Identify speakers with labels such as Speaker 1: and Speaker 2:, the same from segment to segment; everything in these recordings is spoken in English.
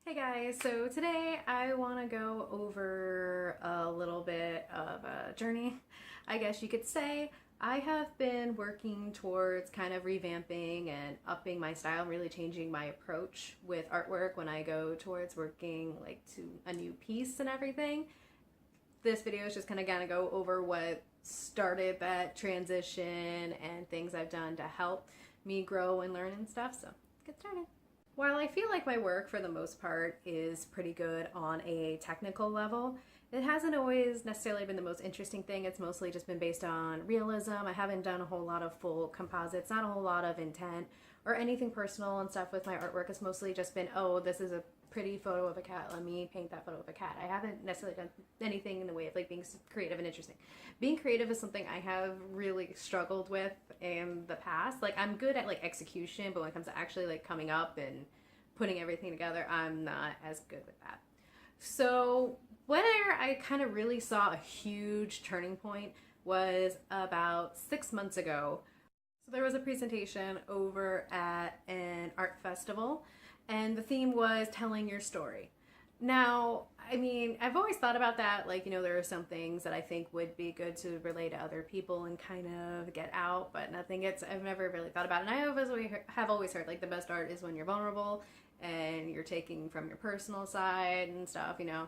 Speaker 1: Hey guys, so today I want to go over a little bit of a journey, I guess you could say. I have been working towards kind of revamping and upping my style, really changing my approach with artwork when I go towards working like to a new piece and everything. This video is just kind of gonna go over what started that transition and things I've done to help me grow and learn and stuff, so let's get started. While I feel like my work for the most part is pretty good on a technical level, it hasn't always necessarily been the most interesting thing. It's mostly just been based on realism. I haven't done a whole lot of full composites, not a whole lot of intent or anything personal and stuff with my artwork. It's mostly just been, oh, this is a pretty photo of a cat, let me paint that photo of a cat. I haven't necessarily done anything in the way of like being creative and interesting. Being creative is something I have really struggled with in the past. Like I'm good at like execution, but when it comes to actually like coming up and putting everything together, I'm not as good with that. So where I kind of really saw a huge turning point was about 6 months ago. So there was a presentation over at an art festival and the theme was telling your story. Now, I mean, I've always thought about that, like, you know, there are some things that I think would be good to relay to other people and kind of get out, but I've never really thought about it. And have always heard, like, the best art is when you're vulnerable and you're taking from your personal side and stuff, you know.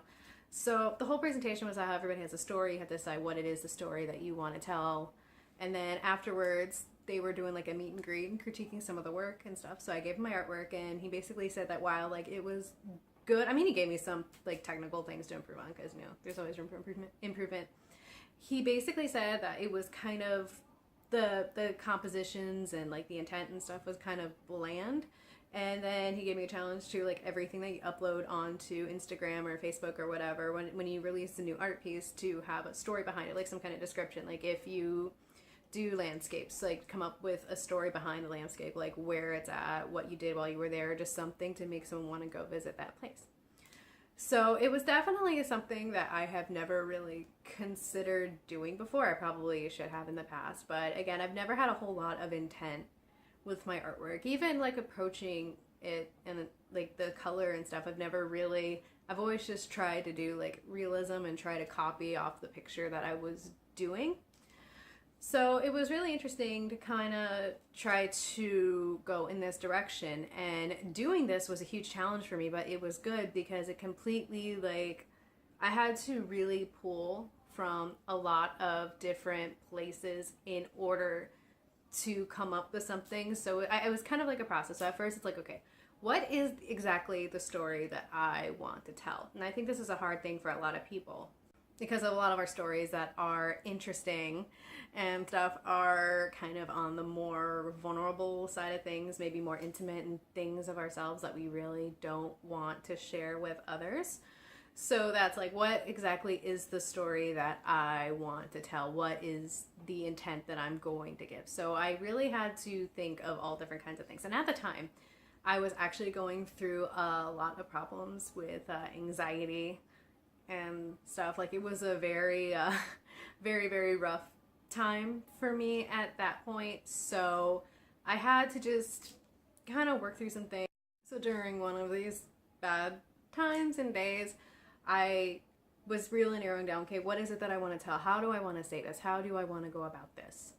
Speaker 1: So the whole presentation was how everybody has a story. You have to decide what it is, the story that you want to tell. And then afterwards, they were doing like a meet and greet and critiquing some of the work and stuff. So I gave him my artwork and he basically said that while like it was good, I mean, he gave me some like technical things to improve on because, you know, there's always room for improvement. He basically said that it was kind of the compositions and like the intent and stuff was kind of bland. And then he gave me a challenge to like everything that you upload onto Instagram or Facebook or whatever, when you release a new art piece, to have a story behind it, like some kind of description. Like if you do landscapes, like come up with a story behind the landscape, like where it's at, what you did while you were there, just something to make someone want to go visit that place. So it was definitely something that I have never really considered doing before. I probably should have in the past, but again, I've never had a whole lot of intent with my artwork, even like approaching it and like the color and stuff. I've always just tried to do like realism and try to copy off the picture that I was doing. So it was really interesting to kind of try to go in this direction, and doing this was a huge challenge for me, but it was good because it completely, like, I had to really pull from a lot of different places in order to come up with something. So it was kind of like a process. So at first it's like, okay, what is exactly the story that I want to tell? And I think this is a hard thing for a lot of people, because a lot of our stories that are interesting and stuff are kind of on the more vulnerable side of things, maybe more intimate and things of ourselves that we really don't want to share with others. So that's like, what exactly is the story that I want to tell? What is the intent that I'm going to give? So I really had to think of all different kinds of things. And at the time, I was actually going through a lot of problems with anxiety and stuff. Like it was a very, very, very rough time for me at that point. So I had to just kind of work through some things. So during one of these bad times and days, I was really narrowing down, okay, what is it that I want to tell? How do I want to say this? How do I want to go about this?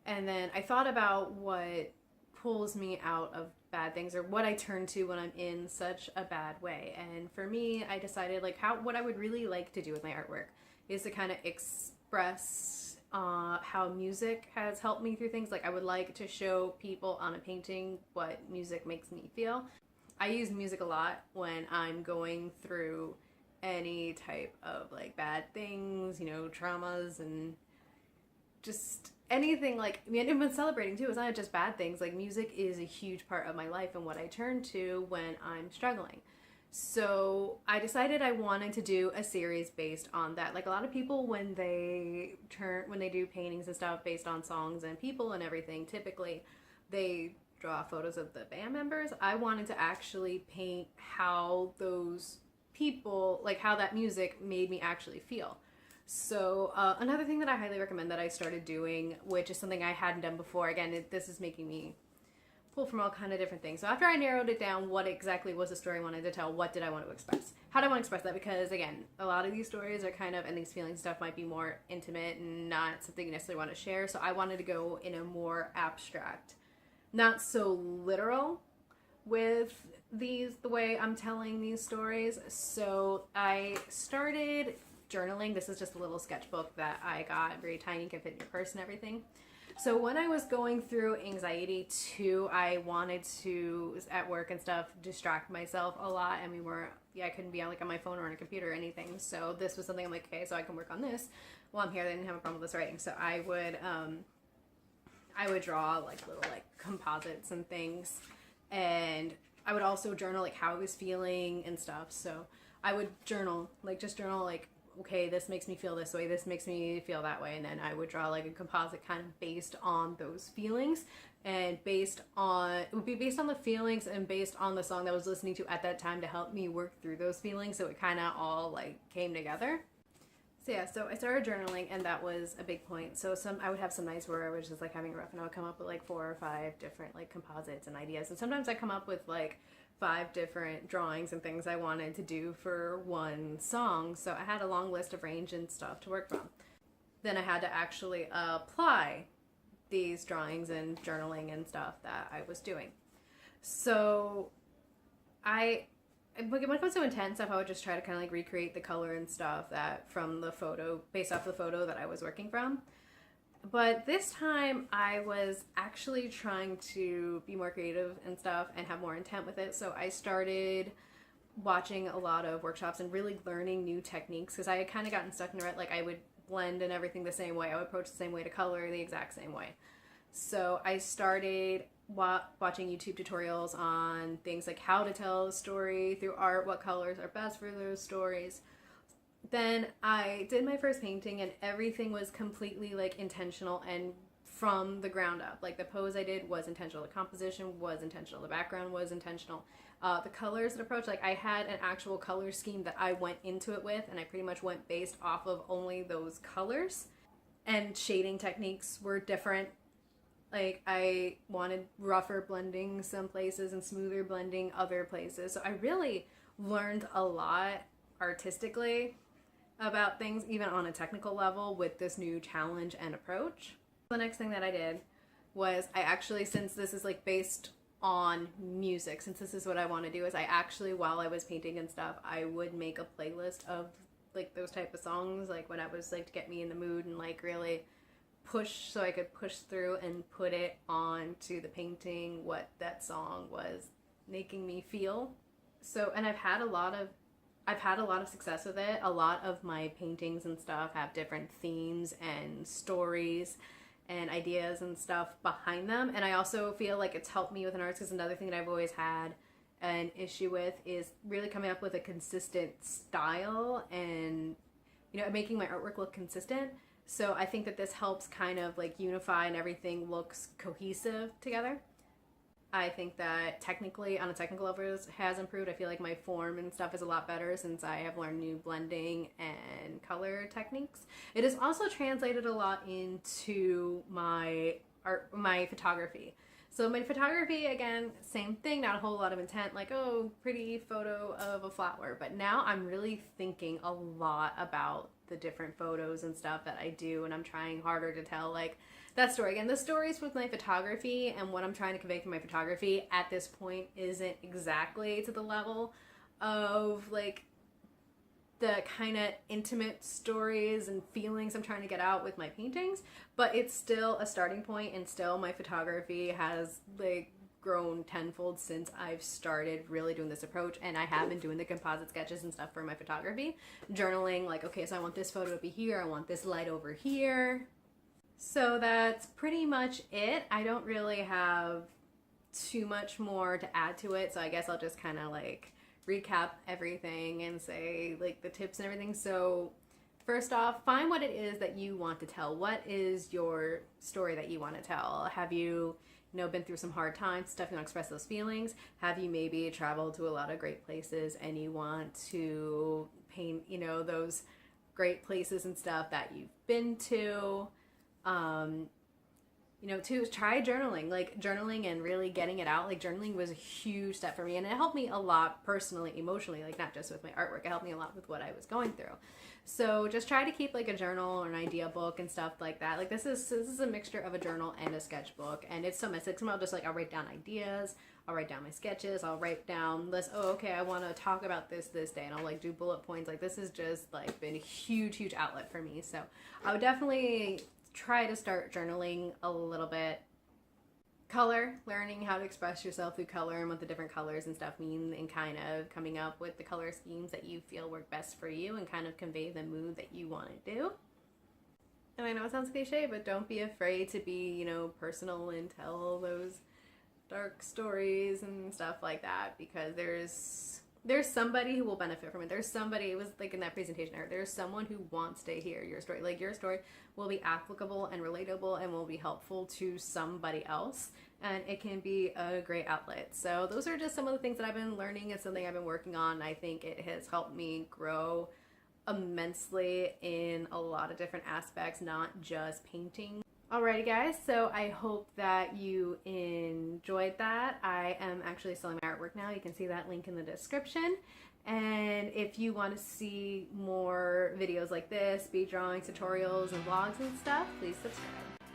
Speaker 1: And then I thought about what pulls me out of bad things, or what I turn to when I'm in such a bad way. And for me, I decided like what I would really like to do with my artwork is to kind of express how music has helped me through things. Like I would like to show people on a painting what music makes me feel. I use music a lot when I'm going through any type of like bad things, you know, traumas and just anything. Like, I mean, and when celebrating too, it's not just bad things. Like music is a huge part of my life and what I turn to when I'm struggling. So I decided I wanted to do a series based on that. Like a lot of people, when they do paintings and stuff based on songs and people and everything, typically they draw photos of the band members. I wanted to actually paint how those people, like how that music made me actually feel. So another thing that I highly recommend that I started doing, which is something I hadn't done before, again, this is making me pull from all kind of different things. So after I narrowed it down, what exactly was the story I wanted to tell? What did I want to express? How do I want to express that? Because again, a lot of these stories are kind of, and these feeling stuff might be more intimate and not something you necessarily want to share. So I wanted to go in a more abstract, not so literal with the way I'm telling these stories. So I started journaling. This is just a little sketchbook that I got, very tiny, can fit in your purse and everything. So when I was going through anxiety too, I wanted to, at work and stuff, distract myself a lot, and I couldn't be on my phone or on a computer or anything. So this was something I'm like, okay, so I can work on this while I'm here. They didn't have a problem with this writing. So I would draw little composites and things, and I would also journal how I was feeling and stuff. So I would journal, okay, this makes me feel this way, this makes me feel that way, and then I would draw a composite kind of based on those feelings, and it would be based on the feelings and based on the song that I was listening to at that time to help me work through those feelings, so it kind of all came together. So yeah, so I started journaling, and that was a big point. So I would have some nights where I was just having a rough, and I would come up with 4 or 5 different composites and ideas, and sometimes I come up with 5 different drawings and things I wanted to do for one song. So I had a long list of range and stuff to work from. Then I had to actually apply these drawings and journaling and stuff that I was doing. So when it comes to intent stuff, I would just try to kind of recreate the color and stuff that from the photo, based off the photo that I was working from. But this time I was actually trying to be more creative and stuff and have more intent with it. So I started watching a lot of workshops and really learning new techniques, because I had kind of gotten stuck in a rut. I would blend and everything the same way. I would approach the same way to color the exact same way. So I started watching YouTube tutorials on things like how to tell a story through art, what colors are best for those stories. Then I did my first painting, and everything was completely intentional and from the ground up. The pose I did was intentional, the composition was intentional, the background was intentional. The colors and approach, I had an actual color scheme that I went into it with, and I pretty much went based off of only those colors. And shading techniques were different. I wanted rougher blending some places and smoother blending other places. So I really learned a lot artistically about things, even on a technical level, with this new challenge and approach. The next thing that I did was I actually, since this is based on music, since this is what I want to do, is I actually, while I was painting and stuff, I would make a playlist of those type of songs, when I was to get me in the mood and really push, so I could push through and put it onto the painting what that song was making me feel. So, and I've had a lot of success with it. A lot of my paintings and stuff have different themes and stories and ideas and stuff behind them. And I also feel it's helped me with an artist, because another thing that I've always had an issue with is really coming up with a consistent style and, making my artwork look consistent. So I think that this helps kind of unify, and everything looks cohesive together. I think that technically, on a technical level, has improved. I feel my form and stuff is a lot better since I have learned new blending and color techniques. It has also translated a lot into my art, my photography. So my photography, again, same thing, not a whole lot of intent, oh, pretty photo of a flower. But now I'm really thinking a lot about the different photos and stuff that I do, and I'm trying harder to tell that story. Again, the stories with my photography and what I'm trying to convey through my photography at this point isn't exactly to the level of the kind of intimate stories and feelings I'm trying to get out with my paintings, but it's still a starting point, and still my photography has grown tenfold since I've started really doing this approach. And I have been doing the composite sketches and stuff for my photography, journaling okay, so I want this photo to be here, I want this light over here. So that's pretty much it. I don't really have too much more to add to it, so I guess I'll just kind of recap everything and say the tips and everything. So first off, find what it is that you want to tell. What is your story that you want to tell? Have you been through some hard times, stuff, you want to express those feelings? Have you maybe traveled to a lot of great places and you want to paint, those great places and stuff that you've been to? You know, to try journaling, like journaling and really getting it out. Like journaling was a huge step for me, and it helped me a lot personally, emotionally, like not just with my artwork. It helped me a lot with what I was going through. So just try to keep like a journal or an idea book and stuff like that. Like this is a mixture of a journal and a sketchbook, and it's so messy. Like I'll just like I'll write down ideas, I'll write down my sketches, I'll write down this. Oh, okay, I want to talk about this day, and I'll like do bullet points. Like this has just like been a huge outlet for me. So I would definitely try to start journaling a little bit. Color, learning how to express yourself through color and what the different colors and stuff mean, and kind of coming up with the color schemes that you feel work best for you and kind of convey the mood that you want to do. And I know it sounds cliche, but don't be afraid to be, you know, personal and tell those dark stories and stuff like that, because there's somebody who will benefit from it. There's somebody, it was like in that presentation, there's someone who wants to hear your story. Like your story will be applicable and relatable and will be helpful to somebody else, and it can be a great outlet. So those are just some of the things that I've been learning. It's something I've been working on. I think it has helped me grow immensely in a lot of different aspects, not just painting. Alrighty guys, so I hope that you enjoyed that. I am actually selling my artwork now. You can see that link in the description. And if you want to see more videos like this, speed drawings, tutorials, and vlogs and stuff, please subscribe.